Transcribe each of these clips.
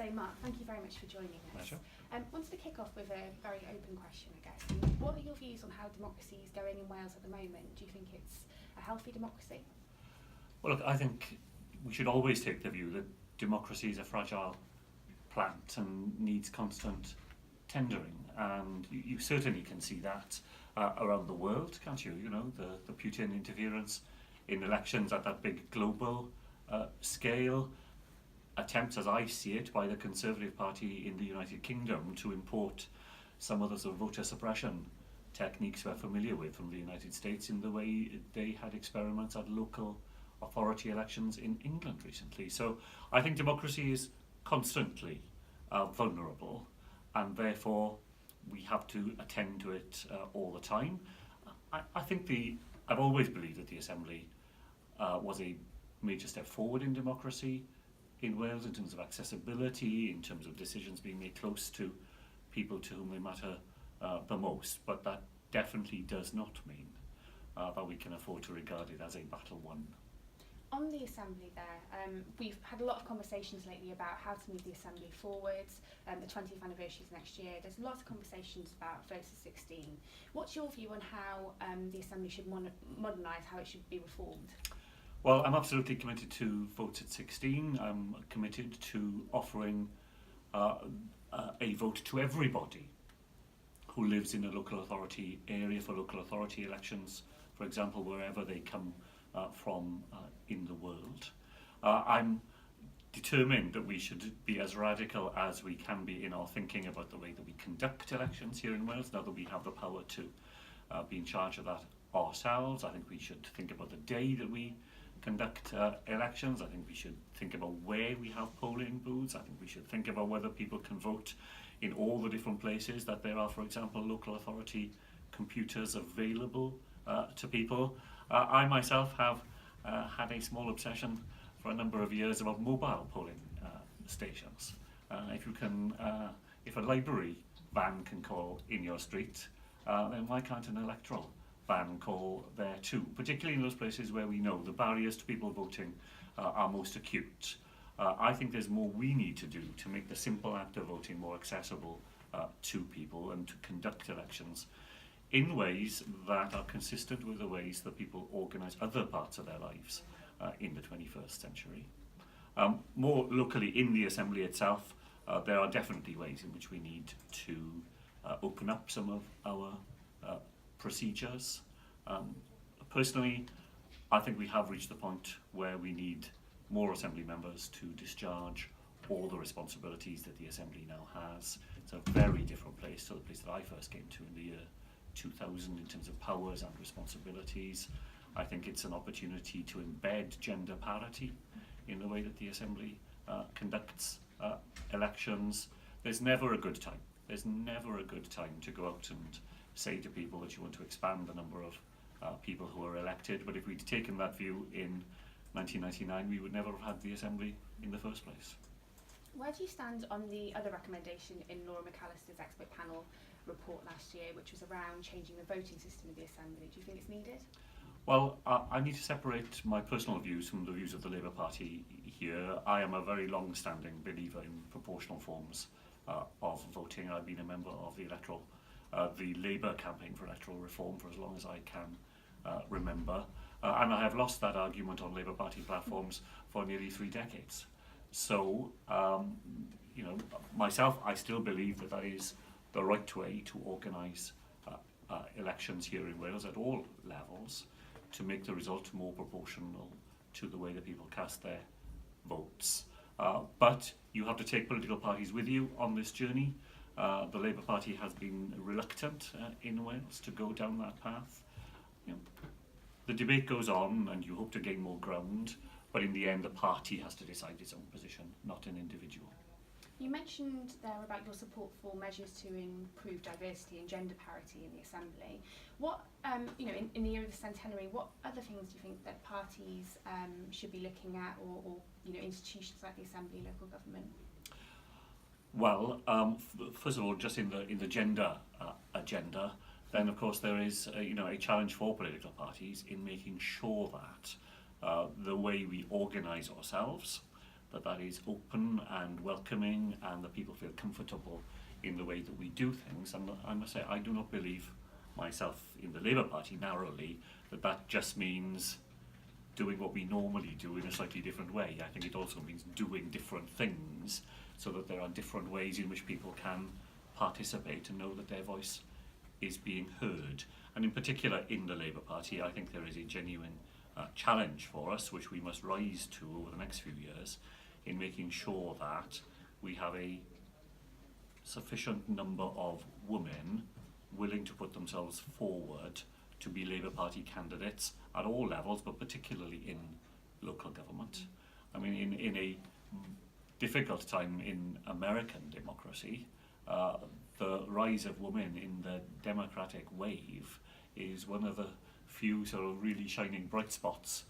So Mark, thank you very much for joining us. Pleasure. Wanted to kick off with a very open question, I guess. What are your views on how democracy is going in Wales at the moment? Do you think it's a healthy democracy? Well, look, I think we should always take the view that democracy is a fragile plant and needs constant tendering, and you certainly can see that around the world, can't you? You know, the Putin interference in elections at that big global scale, attempts, as I see it, by the Conservative Party in the United Kingdom to import some of the sort of voter suppression techniques we're familiar with from the United States in the way they had experiments at local authority elections in England recently. So I think democracy is constantly vulnerable, and therefore we have to attend to it all the time. I think I've always believed that the Assembly was a major step forward in democracy in Wales in terms of accessibility, in terms of decisions being made close to people to whom they matter the most, but that definitely does not mean that we can afford to regard it as a battle won. On the Assembly there, we've had a lot of conversations lately about how to move the Assembly forwards. The 20th anniversary is next year. There's lots of conversations about Vote to 16. What's your view on how the Assembly should modernise, how it should be reformed? Well, I'm absolutely committed to Vote at 16. I'm committed to offering a vote to everybody who lives in a local authority area for local authority elections, for example, wherever they come from in the world. I'm determined that we should be as radical as we can be in our thinking about the way that we conduct elections here in Wales, now that we have the power to be in charge of that ourselves. I think we should think about the day that we conduct elections. I think we should think about where we have polling booths. I think we should think about whether people can vote in all the different places that there are, for example, local authority computers available to people. I myself have had a small obsession for a number of years about mobile polling stations. If a library van can call in your street, then why can't an electoral van call there too, particularly in those places where we know the barriers to people voting are most acute. I think there's more we need to do to make the simple act of voting more accessible to people and to conduct elections in ways that are consistent with the ways that people organise other parts of their lives in the 21st century. More locally in the Assembly itself, there are definitely ways in which we need to open up some of our procedures. Personally, I think we have reached the point where we need more Assembly members to discharge all the responsibilities that the Assembly now has. It's a very different place to the place that I first came to in the year 2000 in terms of powers and responsibilities. I think it's an opportunity to embed gender parity in the way that the Assembly conducts elections. There's never a good time. There's never a good time to go out and say to people that you want to expand the number of people who are elected, but if we'd taken that view in 1999, we would never have had the Assembly in the first place. Where do you stand on the other recommendation in Laura McAllister's expert panel report last year, which was around changing the voting system of the Assembly? Do you think it's needed? Well, I need to separate my personal views from the views of the Labour Party here. I am a very long-standing believer in proportional forms of voting. I've been a member of the Electoral, the Labour campaign for electoral reform for as long as I can remember. And I have lost that argument on Labour Party platforms for nearly 3 decades. So, myself, I still believe that that is the right way to organise elections here in Wales at all levels, to make the result more proportional to the way that people cast their votes. But you have to take political parties with you on this journey. The Labour Party has been reluctant in Wales to go down that path. The debate goes on and you hope to gain more ground, but in the end the party has to decide its own position, not an individual. You mentioned there about your support for measures to improve diversity and gender parity in the Assembly. What, in the year of the centenary, what other things do you think that parties should be looking at, or institutions like the Assembly, local government? Well, first of all, just in the gender agenda, then of course there is a challenge for political parties in making sure that the way we organise ourselves, that is open and welcoming, and that people feel comfortable in the way that we do things. And I must say, I do not believe myself in the Labour Party narrowly that just means doing what we normally do in a slightly different way. I think it also means doing different things so that there are different ways in which people can participate and know that their voice is being heard. And in particular in the Labour Party, I think there is a genuine challenge for us, which we must rise to over the next few years, in making sure that we have a sufficient number of women willing to put themselves forward to be Labour Party candidates at all levels, but particularly in local government. I mean, in a difficult time in American democracy, the rise of women in the democratic wave is one of the few sort of really shining bright spots,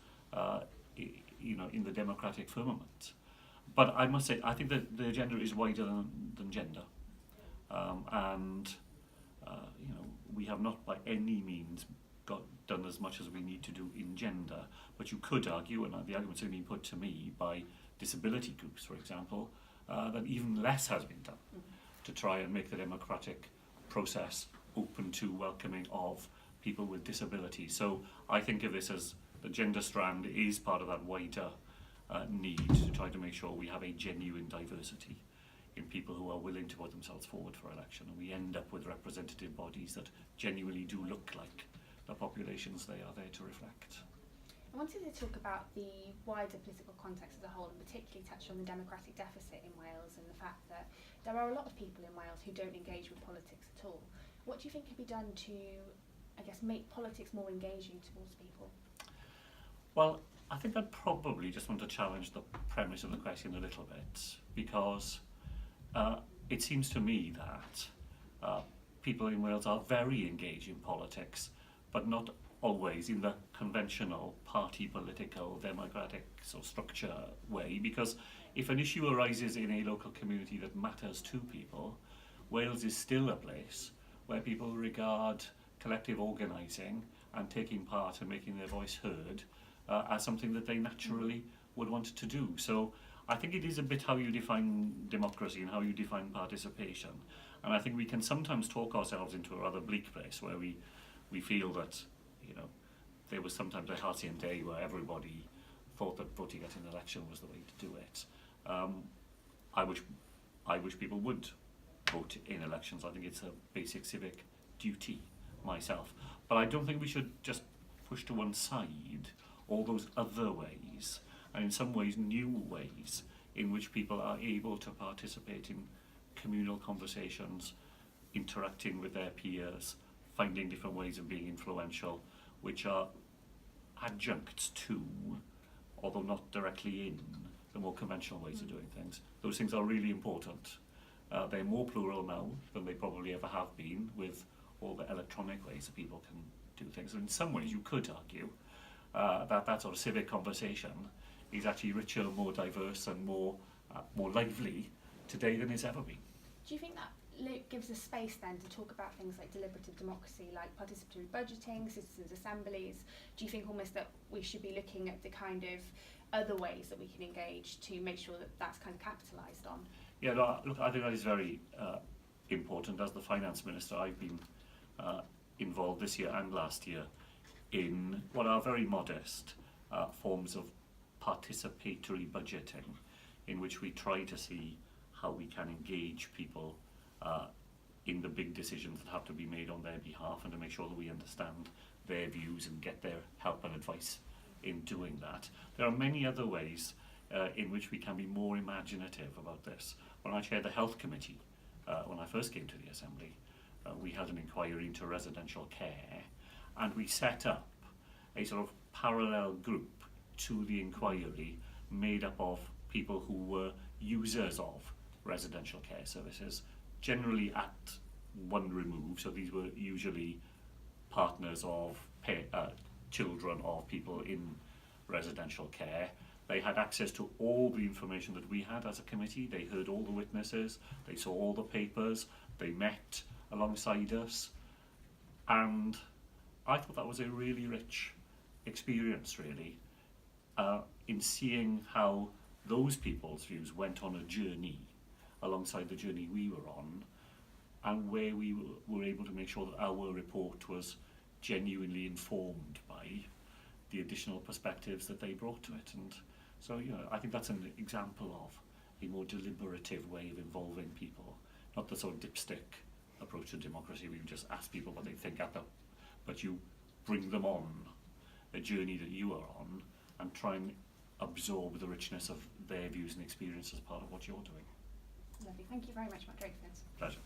in the democratic firmament. But I must say, I think that the agenda is wider than gender, and we have not by any means done as much as we need to do in gender. But you could argue, and the argument's been put to me by disability groups, for example, that even less has been done to try and make the democratic process open to welcoming of people with disabilities. So I think of this as the gender strand is part of that wider need to try to make sure we have a genuine diversity in people who are willing to put themselves forward for election, and we end up with representative bodies that genuinely do look like the populations they are there to reflect. I wanted to talk about the wider political context as a whole, and particularly touch on the democratic deficit in Wales and the fact that there are a lot of people in Wales who don't engage with politics at all. What do you think could be done to, I guess, make politics more engaging towards people? Well, I think I'd probably just want to challenge the premise of the question a little bit, because it seems to me that people in Wales are very engaged in politics, but not always in the conventional party political democratic sort of structure way, because if an issue arises in a local community that matters to people, Wales is still a place where people regard collective organising and taking part and making their voice heard as something that they naturally would want to do. So I think it is a bit how you define democracy and how you define participation. And I think we can sometimes talk ourselves into a rather bleak place where we feel that, there was sometimes a halcyon day where everybody thought that voting at an election was the way to do it. I wish people would vote in elections. I think it's a basic civic duty myself. But I don't think we should just push to one side all those other ways, and in some ways new ways, in which people are able to participate in communal conversations, interacting with their peers, finding different ways of being influential, which are adjuncts to, although not directly in, the more conventional ways of doing things. Those things are really important. They're more plural now than they probably ever have been, with all the electronic ways that people can do things. And in some ways you could argue that sort of civic conversation is actually richer, more diverse and more lively today than it's ever been. Do you think that gives us space then to talk about things like deliberative democracy, like participatory budgeting, citizens' assemblies? Do you think almost that we should be looking at the kind of other ways that we can engage to make sure that that's kind of capitalised on? Yeah, no, look, I think that is very important. As the Finance Minister, I've been involved this year and last year in what are very modest forms of participatory budgeting, in which we try to see how we can engage people in the big decisions that have to be made on their behalf, and to make sure that we understand their views and get their help and advice in doing that. There are many other ways in which we can be more imaginative about this. When I chaired the Health Committee, when I first came to the Assembly, we had an inquiry into residential care, and we set up a sort of parallel group to the inquiry made up of people who were users of residential care services, generally at one remove. So these were usually partners of children of people in residential care. They had access to all the information that we had as a committee. They heard all the witnesses, they saw all the papers, they met alongside us, and I thought that was a really rich experience, really, in seeing how those people's views went on a journey alongside the journey we were on, and where we were able to make sure that our report was genuinely informed by the additional perspectives that they brought to it. And so, you know, I think that's an example of a more deliberative way of involving people, not the sort of dipstick approach to democracy where you just ask people what they think at them, but you bring them on a journey that you are on and try and absorb the richness of their views and experience as part of what you're doing. Lovely. Thank you very much, Matt Drakeford. Pleasure.